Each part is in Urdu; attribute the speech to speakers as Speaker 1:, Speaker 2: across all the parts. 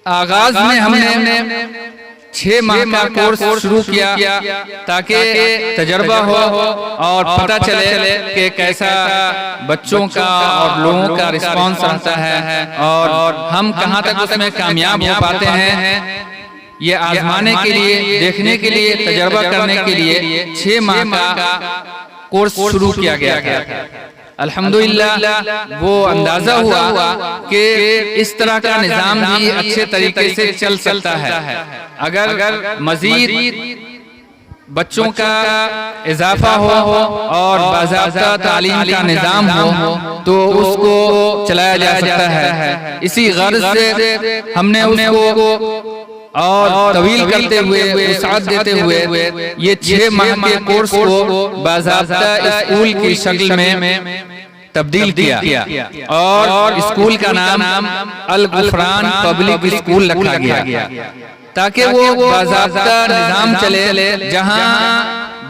Speaker 1: آغاز میں ہم نے 6 ماہ کا کورس شروع کیا تاکہ تجربہ ہو اور پتہ چلے کہ کیسا بچوں کا اور لوگوں کا رسپانس رہتا ہے اور ہم کہاں تک اس میں کامیاب ہو پاتے ہیں۔ یہ آزمانے کے لیے، دیکھنے کے لیے، تجربہ کرنے کے لیے 6 ماہ کا کورس شروع کیا گیا تھا۔ الحمدللہ وہ اندازہ ہوا کہ اس طرح کا نظام بھی اچھے طریقے سے چل سکتا ہے۔ اگر مزید بچوں کا اضافہ ہو اور باضابطہ تعلیم کا نظام ہو تو اس کو چلایا جا سکتا ہے۔ اسی غرض سے ہم نے اس کو اور طویل کرتے ہوئے، وسعت دیتے ہوئے یہ 6 ماہ کے کورس کو باضابطہ اسکول کی شکل میں تبدیل کیا اور اسکول کا نام الغفران پبلک اسکول رکھا گیا تاکہ وہ باضابطہ نظام چلے جہاں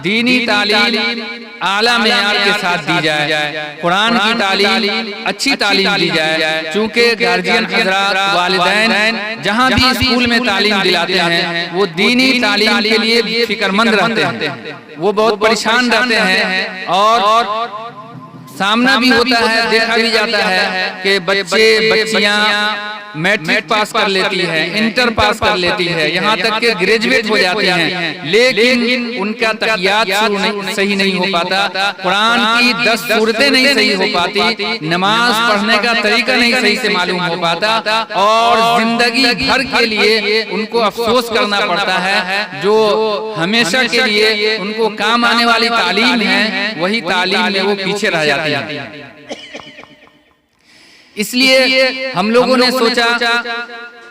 Speaker 1: دینی تعلیم اعلیٰ معیار کے ساتھ دی جائے، قرآن کی تعلیم اچھی تعلیم دی جائے، چونکہ گارجین حضرات، والدین جہاں بھی اسکول میں تعلیم دلاتے ہیں وہ دینی تعلیم کے لیے فکر مند رہتے ہیں، وہ بہت پریشان رہتے ہیں اور سامنا بھی ہوتا ہے، دیکھا بھی جاتا ہے کہ بچیاں میٹرک پاس کر لیتی ہے، انٹر پاس کر لیتی ہے، یہاں تک کہ گریجویٹ ہو جاتے ہیں، لیکن ان کا تحیات صحیح نہیں ہو پاتا، قرآن کی 10 سورتیں نہیں صحیح ہو پاتی، نماز پڑھنے کا طریقہ نہیں صحیح سے معلوم ہو پاتا اور زندگی بھر کے لیے ان کو افسوس کرنا پڑتا ہے۔ جو ہمیشہ کے لیے ان کو کام آنے والی تعلیم ہے وہی تعلیم میں وہ پیچھے رہ جاتی ہے۔ اس لیے ہم لوگوں نے سوچا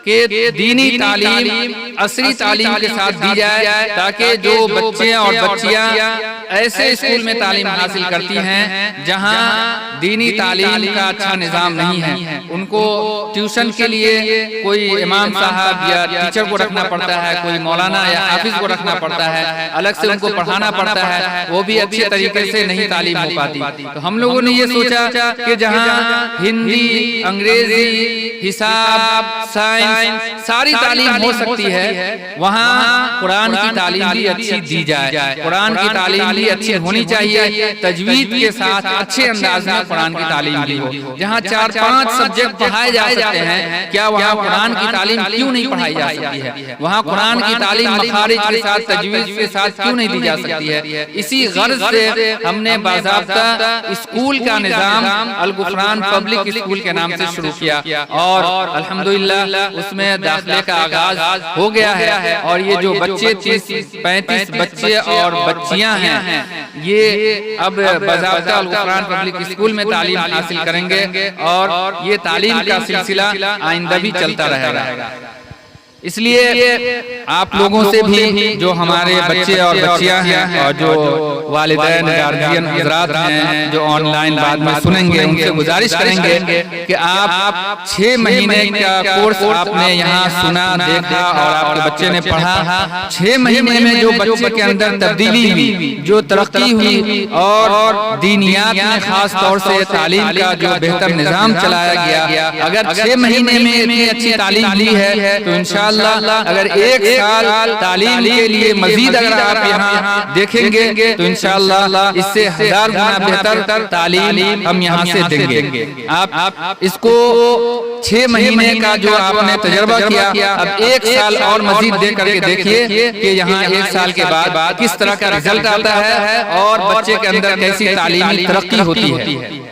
Speaker 1: کہ دینی تعلیم عصری تعلیم کے ساتھ دی جائے تاکہ جو بچے اور بچیاں ایسے اسکول میں تعلیم حاصل کرتی ہیں جہاں دینی تعلیم کا اچھا نظام نہیں ہے، ان کو ٹیوشن کے لیے کوئی امام صاحب یا ٹیچر کو رکھنا پڑتا ہے، کوئی مولانا یا حافظ کو رکھنا پڑتا ہے، الگ سے ان کو پڑھانا پڑتا ہے، وہ بھی اچھے طریقے سے نہیں تعلیم ہو پاتی۔ تو ہم لوگوں نے یہ سوچا کہ جہاں ہندی، انگریزی، حساب، سائنس ساری تعلیم ہو سکتی ہے وہاں قرآن کی تعلیم بھی اچھی دی جائے، قرآن کی تعلیم بھی اچھی ہونی چاہیے، تجوید کے ساتھ اچھے انداز میں قرآن کی تعلیم بھی ہو۔ جہاں 4-5 سبجیکٹ پڑھائے جا سکتے ہیں، کیا وہاں قرآن کی تعلیم کیوں نہیں پڑھائی جا سکتی ہے؟ وہاں قرآن کی تعلیم مخارج کے ساتھ، تجوید کے ساتھ کیوں نہیں دی جا سکتی ہے؟ اسی غرض سے ہم نے باضابطہ اسکول کا نظام الغفران پبلک اسکول کے نام سے شروع کیا اور الحمدللہ اس میں داخلے کا آغاز ہو گیا ہے اور یہ جو بچے 30-35 بچے اور بچیاں ہیں یہ اب باضابطہ الغفران پبلک اسکول میں تعلیم حاصل کریں گے اور یہ تعلیم کا سلسلہ آئندہ بھی چلتا رہے گا۔ اس لیے آپ لوگوں سے بھی جو ہمارے بچے اور بچیاں ہیں اور جو والدین، گارجین حضرات ہیں جو آن لائن بعد میں سنیں گے، ان سے گزارش کریں گے کہ آپ 6 مہینے کا کورس آپ نے یہاں سنا، دیکھا اور آپ کے بچے نے پڑھا۔ 6 مہینے میں جو بچے کے اندر تبدیلی ہوئی، جو ترقی ہوئی اور دینیات میں خاص طور سے تعلیم کا جو بہتر نظام چلایا گیا، اگر 6 مہینے میں اتنی اچھی تعلیم لی ہے تو انشاءاللہ اگر 1 سال تعلیم کے لیے مزید اگر آپ یہاں دیکھیں گے تو انشاءاللہ اس سے 1000 گنا بہتر تعلیم ہم یہاں سے دیں گے۔ آپ اس کو 6 مہینے کا جو آپ نے تجربہ کیا، اب 1 سال اور مزید دے کر کے دیکھیے کہ یہاں 1 سال کے بعد کس طرح کا رزلٹ آتا ہے اور بچے کے اندر کیسی تعلیمی ترقی ہوتی ہے۔